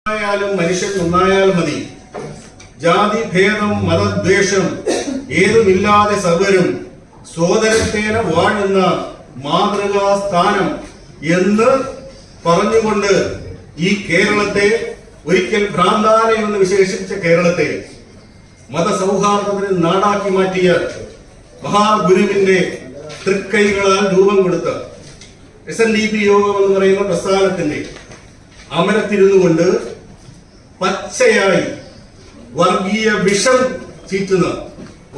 മനുഷ്യൻ നന്നായാൽ മതി. ജാതി ഭേദം മതദ്വേഷം ഏതുമില്ലാതെ സർവരും സോദരത്തേന വാഴുന്ന മാതൃകാ സ്ഥാനം എന്ന് പറഞ്ഞുകൊണ്ട് ഈ കേരളത്തെ, ഒരിക്കൽ ഭ്രാന്താലയം എന്ന് വിശേഷിപ്പിച്ച കേരളത്തെ മതസൗഹാർദ്ദത്തിന് നാടാക്കി മാറ്റിയ മഹാഗുരുവിന്റെ തൃക്കൈകളാൽ രൂപം കൊടുത്ത SNDP യോഗം എന്ന് പറയുന്ന പ്രസ്ഥാനത്തിന്റെ അമരത്തിരുന്നു കൊണ്ട് പച്ചയായി വർഗീയ വിഷം ചീറ്റുന്ന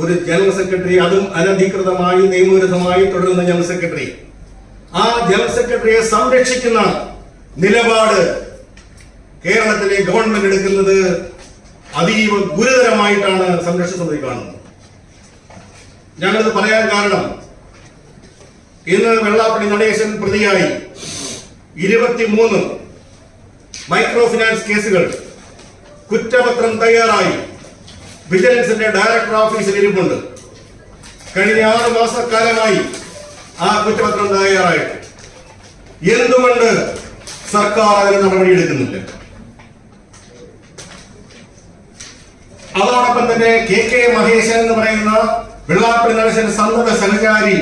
ഒരു ജനറൽ സെക്രട്ടറി, അതും അനധികൃതമായി നിയമവിരുദ്ധമായി തുടരുന്ന ജനറൽ സെക്രട്ടറി, ആ ജനറൽ സെക്രട്ടറിയെ സംരക്ഷിക്കുന്ന നിലപാട് കേരളത്തിലെ ഗവൺമെന്റ് എടുക്കുന്നത് അതീവ ഗുരുതരമായിട്ടാണ് സംരക്ഷണ സമിതി കാണുന്നത്. ഞാനത് പറയാൻ കാരണം, ഇന്ന് വെള്ളാപ്പള്ളി നടേശൻ പ്രതിയായി 23 മൈക്രോ ഫിനാൻസ് കേസുകൾ കുറ്റപത്രം തയ്യാറായി വിജിലൻസിന്റെ ഡയറക്ടർ ഓഫീസിൽ ഇരിപ്പുണ്ട്. കഴിഞ്ഞ 6 മാസക്കാലമായി ആ കുറ്റപത്രം തയ്യാറായിട്ട് എന്തുകൊണ്ട് സർക്കാർ അതിന് നടപടിയെടുക്കുന്നില്ല? അതോടൊപ്പം തന്നെ KK മഹേശൻ എന്ന് പറയുന്ന വെള്ളാപ്പള്ളി നടേശൻ സന്തത സഹചാരി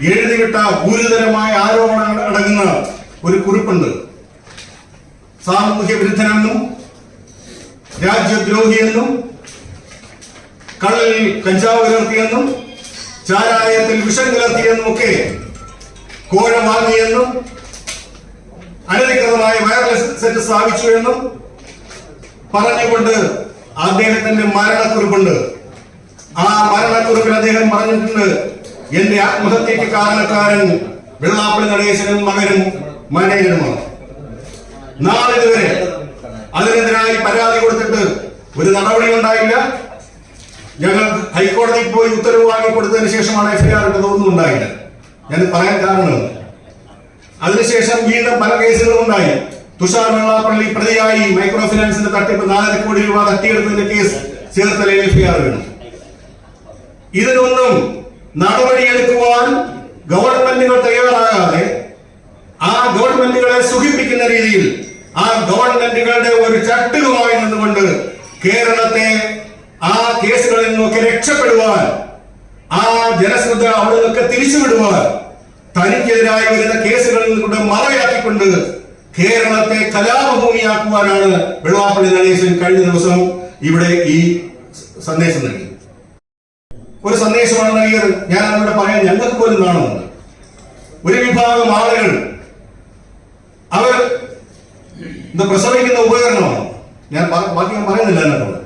എഴുതിവിട്ട ഗുരുതരമായ ആരോപണങ്ങൾ അടങ്ങുന്ന ഒരു കുറിപ്പുണ്ട്. സാമൂഹ്യ വിരുദ്ധനെന്നും രാജ്യദ്രോഹിയെന്നും കള്ളലിൽ കഞ്ചാവ് കലർത്തിയെന്നും ചാരായത്തിൽ വിഷം കലർത്തിയെന്നും ഒക്കെ കോഴ വാങ്ങിയെന്നും അനധികൃതമായ വയർലെസ് സെറ്റ് സ്ഥാപിച്ചു എന്നും പറഞ്ഞുകൊണ്ട് അദ്ദേഹത്തിന്റെ മരണക്കുറിപ്പുണ്ട്. ആ മരണക്കുറിപ്പിൽ അദ്ദേഹം പറഞ്ഞിട്ടുണ്ട്, എന്റെ ആത്മഹത്യക്ക് കാരണക്കാരൻ വെള്ളാപ്പള്ളി നടേശനും മകനും മാനേജരുമാണ്. നാളിതുവരെ അതിനെതിരായി പരാതി കൊടുത്തിട്ട് ഒരു നടപടി ഉണ്ടായില്ല. ഞങ്ങൾ ഹൈക്കോടതിയിൽ പോയി ഉത്തരവ് വാങ്ങിക്കൊടുത്തതിന് ശേഷമാണ് FIR ഇട്ടതൊന്നും ഉണ്ടായില്ല. ഞാൻ പറയാൻ കാരണം, അതിനുശേഷം വീണ്ടും പല കേസുകളും ഉണ്ടായി. തുഷാർ വെള്ളാപ്പള്ളി പ്രതിയായി മൈക്രോ ഫിനാൻസിന്റെ തട്ടിപ്പ് 4 കോടി രൂപ തട്ടിയെടുത്തതിന്റെ കേസ് ചേർത്തലയിൽ FIR വീണു. ഇതിനൊന്നും നടപടിയെടുക്കുവാൻ ഗവൺമെന്റുകൾ തയ്യാറാകാതെ ആ ഗവൺമെന്റുകളെ സുഖിപ്പിക്കുന്ന രീതിയിൽ ആ ഗവൺമെന്റുകളുടെ ഒരു ചട്ടുകമായി നിന്നുകൊണ്ട് കേരളത്തെ ആ കേസുകളിൽ നിന്നൊക്കെ രക്ഷപ്പെടുവാൻ, ആ ജനശ്രദ്ധ അവിടെ നിന്നൊക്കെ തിരിച്ചുവിടുവാൻ, തനിക്കെതിരായി വരുന്ന കേസുകളിൽ നിന്നുകൊണ്ട് മറയാക്കിക്കൊണ്ട് കേരളത്തെ കലാപഭൂമിയാക്കുവാനാണ് വെള്ളാപ്പള്ളി നടേശൻ കഴിഞ്ഞ ദിവസം ഇവിടെ ഈ സന്ദേശം നൽകി. ഒരു സന്ദേശമാണ് നൽകിയത്. ഞാൻ അവിടെ പറയാൻ ഞങ്ങൾക്ക് പോലും നാണമുണ്ട്. ഒരു വിഭാഗം ആളുകൾ അവർ പ്രസവിക്കുന്ന ഉപകരണമാണ്. ഞാൻ ബാക്കി പറയുന്നില്ല എന്നോട്.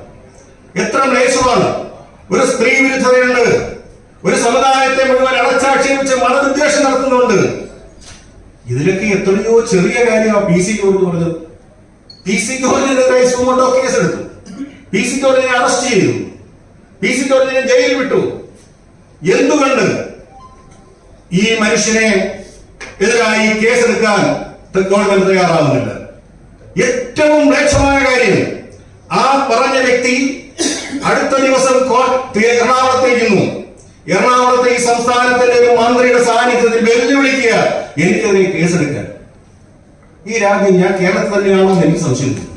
എത്ര മ്ലേച്ഛമാണ്! ഒരു സ്ത്രീ വിരുദ്ധതയുണ്ട്. ഒരു സമുദായത്തെ മുഴുവൻ അടച്ചാക്ഷേപിച്ച് മതവിദ്വേഷം നടത്തുന്നുണ്ട്. ഇതിലൊക്കെ എത്രയോ ചെറിയ കാര്യമാണ് PC ജോർജ് പറഞ്ഞത്. PC ജോർജിനെതിരെ സുമോട്ടോ കേസെടുത്തു. PC ജോർജിനെ അറസ്റ്റ് ചെയ്തു. PC ജോർജിനെ ജയിലിൽ വിട്ടു. എന്തുകൊണ്ട് ഈ മനുഷ്യനെ എതിരായി കേസെടുക്കാൻ ഗവൺമെന്റ് തയ്യാറാവുന്നില്ല? ഏറ്റവും മ്ലേച്ഛമായ കാര്യം, ആ പറഞ്ഞ വ്യക്തി അടുത്ത ദിവസം എറണാകുളത്തേക്കുന്നു. എറണാകുളത്തെ ഈ സംസ്ഥാനത്തിന്റെ ഒരു മന്ത്രിയുടെ സാന്നിധ്യത്തിൽ വെല്ലുവിളിക്കുക, എനിക്കെതിരെ കേസെടുക്കാൻ. ഈ രാജ്യം ഞാൻ കേരളത്തിൽ തന്നെയാണോ എന്ന് എനിക്ക് സംശയിക്കുന്നു.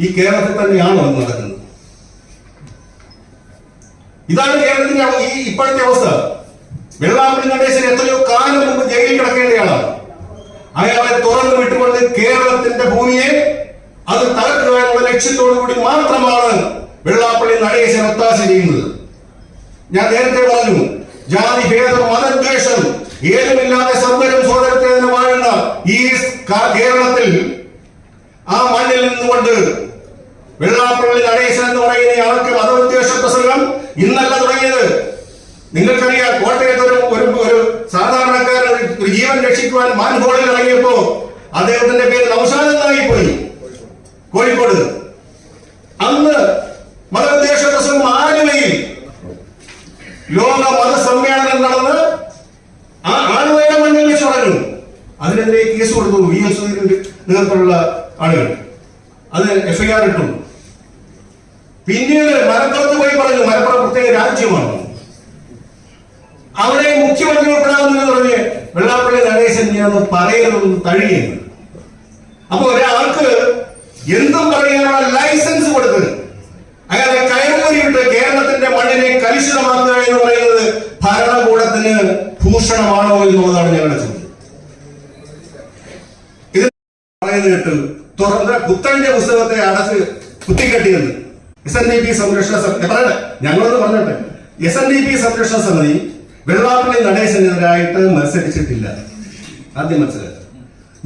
ഈ കേരളത്തിൽ തന്നെയാണോ എന്ന് നടക്കുന്നത്? ഇതാണ് കേരളത്തിന്റെ ഈ ഇപ്പോഴത്തെ അവസ്ഥ. വെള്ളാപ്പള്ളി നടേശൻ എത്രയോ കാലം മുമ്പ് ജയിലിൽ കിടക്കേണ്ടയാളാണ്. അയാളെ തുറന്നു വിട്ടുകൊണ്ട് കേരളത്തിന്റെ ഭൂമിയെ അത് തകർക്കുക എന്നുള്ള ലക്ഷ്യത്തോടു കൂടി മാത്രമാണ് വെള്ളാപ്പള്ളി നടേശൻ ഒത്താശ ചെയ്യുന്നത്. ഞാൻ നേരത്തെ പറഞ്ഞു, ജാതി ഭേദം മതദ്വേഷം ഏതുമില്ലാതെ സർവരും സോദരത്തേന വാഴുന്ന ഈ കേരളത്തിൽ ആ മണ്ണിൽ നിന്നുകൊണ്ട് വെള്ളാപ്പള്ളി നടേശൻ എന്ന് പറയുന്ന ആൾക്ക് മതവിദ്വേഷ പ്രസംഗം ഇന്നല്ല തുടങ്ങിയത്. നിങ്ങൾക്കറിയാം, കോട്ടയത്ത് ഒരു സാധാരണക്കാരൻ ഒരു ജീവൻ രക്ഷിക്കുവാൻ മാൻഹോളിൽ ഇറങ്ങിയപ്പോ അദ്ദേഹത്തിന്റെ പേര് നൗഷാദ് എന്നായി പോയി, കോഴിക്കോട്. അന്ന് മതവിദ്വേഷ പ്രസംഗം ആലുവയിൽ ലോക മതസമ്മേളനം നടന്ന് ആ ആലുവയുടെ മണ്ണിൽ വെച്ച് പറഞ്ഞു. അതിനെതിരെ കേസ് കൊടുത്തു VM സുധീരന്റെ നേതൃത്വത്തിലുള്ള ആളുകൾ. അത് FIR ഇട്ടു. പിന്നീട് മലപ്പുറത്ത് പോയി പറഞ്ഞു, മലപ്പുറം പ്രത്യേക രാജ്യമാണ്, അവിടെ മുഖ്യമന്ത്രി ഉൾപ്പെടാമെന്ന് പറഞ്ഞ് വെള്ളാപ്പള്ളി നടേശൻ ഞാൻ പറയരുതെന്ന് തഴുകിയെന്ന്. അപ്പൊ ഒരാൾക്ക് എന്തും പറയാനുള്ള ലൈസൻസ് കൊടുത്ത് അയാളെ കയറൂരിയിട്ട് കേരളത്തിന്റെ മണ്ണിനെ കലുഷിതമാക്കുക എന്ന് പറയുന്നത് ഭരണകൂടത്തിന് ഭൂഷണമാണോ എന്നുള്ളതാണ് ഞങ്ങളുടെ ചോദ്യം. ഇത് പറയുന്നത് കേട്ട് തുറന്ന പുത്തന്റെ പുസ്തകത്തെ അടച്ച് കുത്തിക്കെട്ടിയെന്ന് SNDP സംരക്ഷണ സമിതി പറയട്ടെ, ഞങ്ങളൊന്ന് പറഞ്ഞോട്ടെ. SNDP സംരക്ഷണ സമിതി വെള്ളാപ്പള്ളി നടേശനെതിരായിട്ട് മത്സരിച്ചിട്ടില്ല. ആദ്യം മനസ്സിലാക്കുക.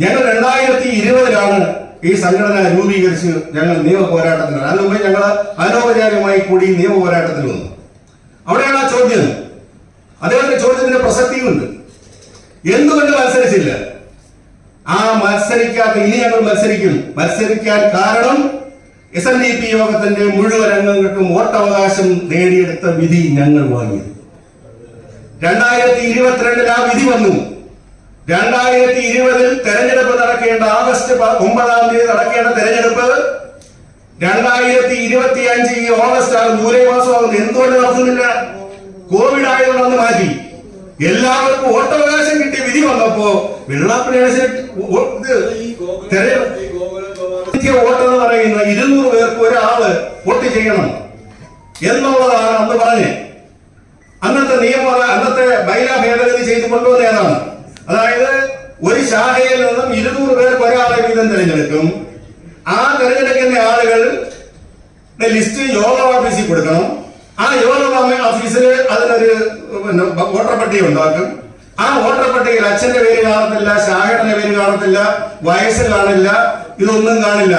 ഞങ്ങൾ 2020 ഈ സംഘടന രൂപീകരിച്ച് ഞങ്ങൾ നിയമ പോരാട്ടത്തിന്, അതിനു മുമ്പ് ഞങ്ങൾ അനൗപചാരികമായി കൂടി നിയമ പോരാട്ടത്തിൽ വന്നു. അവിടെയാണ് ആ ചോദ്യം. അദ്ദേഹത്തിന്റെ ചോദ്യത്തിന് പ്രസക്തിയുണ്ട്. എന്തുകൊണ്ട് മത്സരിച്ചില്ല? ആ മത്സരിക്കാത്ത ഇനി ഞങ്ങൾ മത്സരിക്കാൻ കാരണം SNDP യോഗത്തിന്റെ മുഴുവൻ അംഗങ്ങൾക്കും വോട്ടവകാശം നേടിയെടുത്ത വിധി ഞങ്ങൾ വാങ്ങി. 2022 ആ വിധി വന്നു. 2020 തെരഞ്ഞെടുപ്പ് നടക്കേണ്ട ഓഗസ്റ്റ് 9 നടക്കേണ്ട തെരഞ്ഞെടുപ്പ് 2025 ഈ ഓഗസ്റ്റ് ജൂലൈ മാസമാകുന്നു. എന്തുകൊണ്ട് നടത്തുന്നില്ല? കോവിഡ് ആയതുകൊണ്ടൊന്ന് മാറ്റി. എല്ലാവർക്കും വോട്ടവകാശം കിട്ടിയ വിധി വന്നപ്പോ വെള്ളാപ്പള്ളി വോട്ടെന്ന് പറയുന്ന 200 പേർക്ക് ഒരാള് വോട്ട് ചെയ്യണം എന്നുള്ളതാണ് അന്ന് പറഞ്ഞത്. അന്നത്തെ ബൈലാ ഭേദഗതി ചെയ്ത് കൊണ്ടുവന്ന ഏതാണ്? അതായത് ഒരു ശാഖയിൽ നിന്നും 200 പേർക്ക് ഒരാളെ വീതം തിരഞ്ഞെടുക്കും. ആ തിരഞ്ഞെടുക്കുന്ന ആളുകൾ ലിസ്റ്റ് യോഗ ഓഫീസിൽ കൊടുക്കണം. ആ യോഗ ഓഫീസിൽ അതിനൊരു വോട്ടർ പട്ടിക ഉണ്ടാക്കും. ആ വോട്ടർ പട്ടികയിൽ അച്ഛന്റെ പേര് കാണത്തില്ല, ശാഖയുടെ പേര് കാണത്തില്ല, വയസ്സ് കാണില്ല, ഇതൊന്നും കാണില്ല.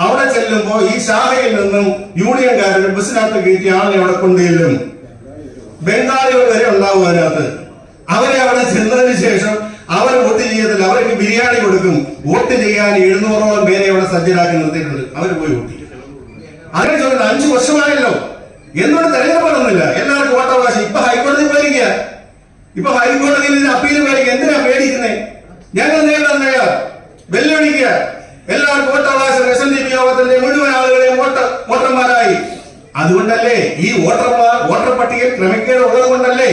അവിടെ ചെല്ലുമ്പോ ഈ ശാഖയിൽ നിന്നും യൂണിയൻകാരുടെ ബസ്സിനകത്ത് കയറ്റി ആളിനെ അവിടെ കൊണ്ടുചെല്ലും. ബംഗാളികൾ വരെ ഉണ്ടാവും അതിനകത്ത്. അവരെ അവിടെ ചെന്നതിന് ശേഷം അവർ വോട്ട് ചെയ്യത്തില്ല, അവർക്ക് ബിരിയാണി കൊടുക്കും. വോട്ട് ചെയ്യാൻ 700ഓളം പേരെ അവിടെ സജ്ജരാക്കി നിർത്തിയിട്ടുണ്ട്. അവർ പോയി വോട്ട് ചെയ്യും. അങ്ങനെ ചോദിക്കുന്നത് 5 വർഷമായല്ലോ, എന്തുകൊണ്ട് തെരഞ്ഞെടുപ്പ് നടന്നില്ല? എല്ലാവർക്കും വോട്ടവകാശം. ഇപ്പൊ ഹൈക്കോടതി പേടിക്കുക, ഇപ്പൊ ഹൈക്കോടതിയിൽ ഇതിന് അപ്പീൽ പേടിക്കുക. എന്തിനാ പേടിക്കുന്നേ? ഞങ്ങൾ നേരിടാൻ തയ്യാർ, വെല്ലുവിളിക്കുക. എല്ലാവർക്കും വോട്ടവകാശം. SNDP യോഗത്തിന്റെ മുഴുവൻ ആളുകളെയും വോട്ടർമാരായി. അതുകൊണ്ടല്ലേ ഈ വോട്ടർ പട്ടികയിൽ ക്രമക്കേട് ഉള്ളത് കൊണ്ടല്ലേ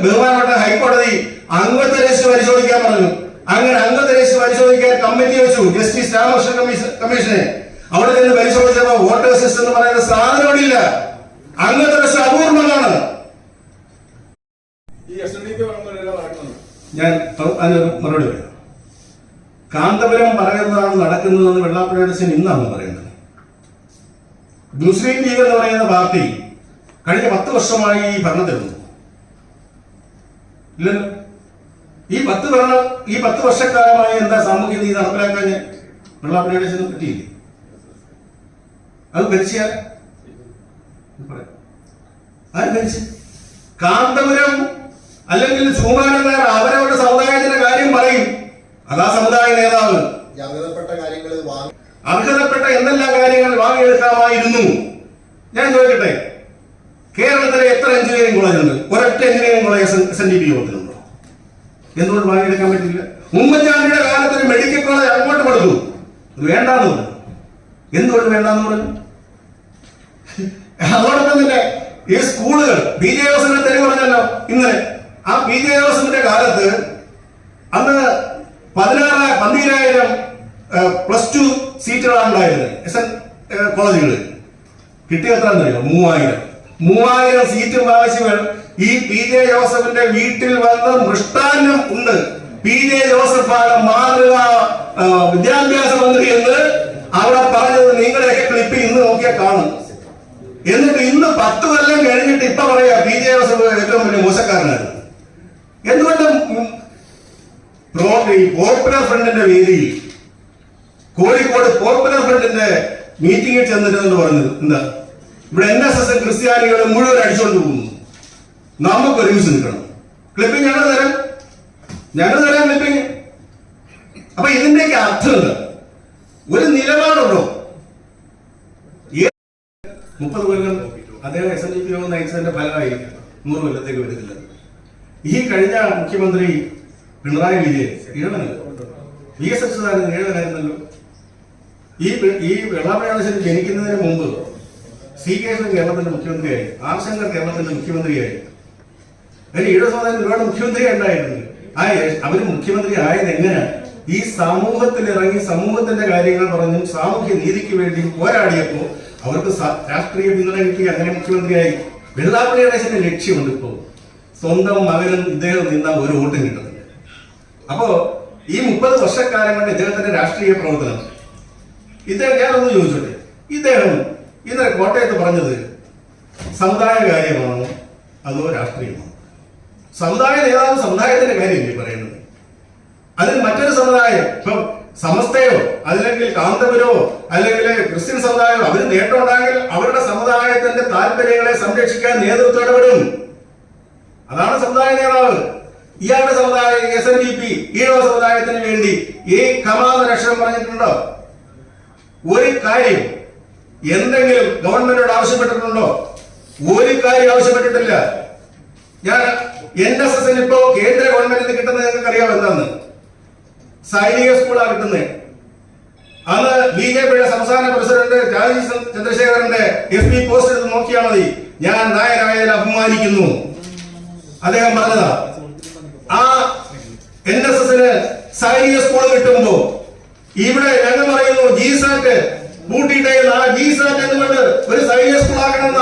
ബഹുമാനപ്പെട്ട ഹൈക്കോടതി അംഗത്വ രജിസ്റ്റർ പരിശോധിക്കാൻ പറഞ്ഞു. അങ്ങനെ അംഗത്വ രജിസ്റ്റർ പരിശോധിക്കാൻ കമ്മിറ്റി വെച്ചു, ജസ്റ്റിസ് രാമകൃഷ്ണൻ കമ്മീഷനെ. അവിടെ നിന്ന് പരിശോധിച്ചപ്പോ വോട്ടേഴ്സ് ലിസ്റ്റ് എന്ന് പറയുന്ന സാധനം അവിടെ ഇല്ല. അംഗത്വ രജിസ്റ്റർ അപൂർണമാണ്. ഞാൻ അതിനൊരു മറുപടി പറയാം. കാന്തപുരം പറയുന്നതാണ് നടക്കുന്നതെന്ന് വെള്ളാപ്പള്ളി ഇന്നാണ് പറയുന്നത്. മുസ്ലിം ലീഗ് എന്ന് പറയുന്ന പാർട്ടി കഴിഞ്ഞ 10 വർഷമായി ഈ ഭരണത്തിലുണ്ട്. ഇല്ലല്ലോ. ഈ 10 വർഷക്കാലമായി എന്താ സാമൂഹ്യ നീതി നടപ്പിലാക്കാൻ വെള്ളാപ്പള്ളി പറ്റിയില്ലേ? അത് ഭരിച്ചാൽ ആര് ഭരിച്ചു? കാന്തപുരം അല്ലെങ്കിൽ ചൂമാനക്കാർ അവരവരുടെ സമുദായത്തിന്റെ കാര്യം പറയും. അതാ സമുദായ നേതാവ്. അർഹതപ്പെട്ട എന്തെല്ലാം കാര്യങ്ങൾ വാങ്ങിയെടുക്കാമായിരുന്നു. ഞാൻ ചോദിക്കട്ടെ, കേരളത്തിലെ എത്ര എഞ്ചിനീയറിംഗ് കോളേജ് ഉണ്ട്? ഒരൊറ്റ എഞ്ചിനീയറിംഗ് കോളേജ് SNDP യോഗത്തിലുണ്ടോ? എന്തുകൊണ്ട് വാങ്ങിയെടുക്കാൻ പറ്റില്ല? ഉമ്മൻചാണ്ടിയുടെ കാലത്ത് ഒരു മെഡിക്കൽ കോളേജ് അങ്ങോട്ട് കൊടുത്തു, അത് വേണ്ടാന്ന് പറഞ്ഞു. എന്തുകൊണ്ട് വേണ്ടാന്ന് പറഞ്ഞു? അതോടൊപ്പം തന്നെ ഈ സ്കൂളുകൾ PJ ജോസഫിന്റെ തെളിവ് പറഞ്ഞല്ലോ ഇന്നലെ. ആ PJ ജോസഫിന്റെ കാലത്ത് അന്ന് 12,000 +2 സീറ്റുകളാണ് ഉണ്ടായിരുന്നത് കോളേജുകളിൽ. കിട്ടിയെത്രയെന്നറിയോ? 3000 സീറ്റും ആവശ്യമാണ്. ഈ PJ ജോസഫിന്റെ വീട്ടിൽ വന്ന് മൃഷ്ടാന്നം ഉണ്ട്. PJ ജോസഫാണ് മാതൃക വിദ്യാഭ്യാസ മന്ത്രി എന്ന് അവിടെ പറഞ്ഞത് നിങ്ങളുടെയൊക്കെ ക്ലിപ്പ് ഇന്ന് നോക്കിയാൽ കാണും. എന്നിട്ട് ഇന്ന് 10 കൊല്ലം കഴിഞ്ഞിട്ട് ഇപ്പൊ പറയാ PJ ജോസഫ് ഏറ്റവും വലിയ മോശക്കാരനായിരുന്നു. എന്തുകൊണ്ട്? പോപ്പുലർ ഫ്രണ്ടിന്റെ വേദിയിൽ കോഴിക്കോട് പോപ്പുലർ ഫ്രണ്ടിന്റെ മീറ്റിംഗിൽ ചെന്നിട്ടെന്ന് പറഞ്ഞത് എന്താ? ഇവിടെ NSS ക്രിസ്ത്യാനികൾ മുഴുവൻ അടിച്ചുകൊണ്ട് പോകുന്നു, നമുക്ക് ഒരുമിച്ച് നിൽക്കണം. ക്ലിപ്പിംഗ് ഞങ്ങൾ തരാം ക്ലിപ്പിംഗ്. അപ്പൊ ഇതിന്റെയൊക്കെ അർത്ഥം എന്താ? ഒരു നിലപാടുണ്ടോ? 30 കൊല്ലം അദ്ദേഹം SNDP യോഗം നയിച്ചതിന്റെ ഫലമായി 100 കൊല്ലത്തേക്ക് വരുന്നില്ല. ഈ കഴിഞ്ഞ മുഖ്യമന്ത്രി പിണറായി വിജയൻ ഇഴവനല്ല, VS അച്യുതാനന്ദൻ ഇഴവനായിരുന്നല്ലോ. ഈ വെള്ളാപ്പള്ളി ജനിക്കുന്നതിന് മുമ്പ് CK കേരളത്തിന്റെ മുഖ്യമന്ത്രിയായി, R ശങ്കർ കേരളത്തിന്റെ മുഖ്യമന്ത്രിയായി, അതിന് ഈഴ സമുദായത്തിൽ ഒരുപാട് മുഖ്യമന്ത്രി ഉണ്ടായിരുന്നു. അവര് മുഖ്യമന്ത്രി ആയത് എങ്ങനെയാണ്? ഈ സമൂഹത്തിൽ ഇറങ്ങി സമൂഹത്തിന്റെ കാര്യങ്ങൾ പറഞ്ഞും സാമൂഹ്യ നീതിക്ക് വേണ്ടി പോരാടിയപ്പോ അവർക്ക് രാഷ്ട്രീയ പിന്തുണ കിട്ടി, അങ്ങനെ മുഖ്യമന്ത്രിയായി. വെള്ളാപ്പള്ളി ഗണേശന്റെ ലക്ഷ്യമുണ്ട് ഇപ്പോ സ്വന്തം മകനും ഇദ്ദേഹം നിന്ന ഒരു വോട്ടും കിട്ടുന്നില്ല. അപ്പോ ഈ 30 വർഷക്കാലം കൊണ്ട് ഇദ്ദേഹത്തിന്റെ രാഷ്ട്രീയ പ്രവർത്തനം ഇദ്ദേഹം, ഞാനൊന്ന് ചോദിച്ചോട്ടെ, ഇദ്ദേഹം ഇന്നലെ കോട്ടയത്ത് പറഞ്ഞത് സമുദായ കാര്യമാണോ അതോ രാഷ്ട്രീയമാണോ? സമുദായ നേതാവ് സമുദായത്തിന്റെ കാര്യമല്ലേ പറയുന്നത്? അതിൽ മറ്റൊരു സമുദായം, ഇപ്പം സമസ്തയോ അല്ലെങ്കിൽ കാന്തപുരോ അല്ലെങ്കിൽ ക്രിസ്ത്യൻ സമുദായമോ അവര് നേട്ടം ഉണ്ടാകിൽ അവരുടെ സമുദായത്തിന്റെ താല്പര്യങ്ങളെ സംരക്ഷിക്കാൻ നേതൃത്വം ഇടപെടും. അതാണ് സമുദായ നേതാവ്. ഇയാളുടെ സമുദായം SNDP ഈഴവ സമുദായത്തിന് വേണ്ടി ഈ കമാന്നൊരക്ഷരം പറഞ്ഞിട്ടുണ്ടോ? ഒരു കാര്യം എന്തെങ്കിലും ഗവൺമെന്റിനോട് ആവശ്യപ്പെട്ടിട്ടുണ്ടോ? ഒരു കാര്യം ആവശ്യപ്പെട്ടിട്ടില്ല. ഞാൻ NSSന് ഇപ്പോ കേന്ദ്ര ഗവൺമെന്റിന് കിട്ടുന്നത് നിങ്ങൾക്ക് അറിയാം എന്താന്ന്? സൈനിക സ്കൂളാണ് കിട്ടുന്നത്. അന്ന് BJPയുടെ സംസ്ഥാന പ്രസിഡന്റ് രാജീവ് ചന്ദ്രശേഖരന്റെ FB പോസ്റ്റ് എടുത്ത് നോക്കിയാൽ മതി. ഞാൻ നായനായതിൽ അഭിമാനിക്കുന്നു അദ്ദേഹം പറഞ്ഞതാ. ആ NSSന് സൈനിക സ്കൂൾ കിട്ടുമ്പോ ഇവിടെ ഞങ്ങൾ പറയുന്നു GSAT കൂട്ടിയിട്ടേ ആ GSAT എന്നുകൊണ്ട് ഒരു സൈനിക സ്കൂൾ ആക്കണമെന്ന്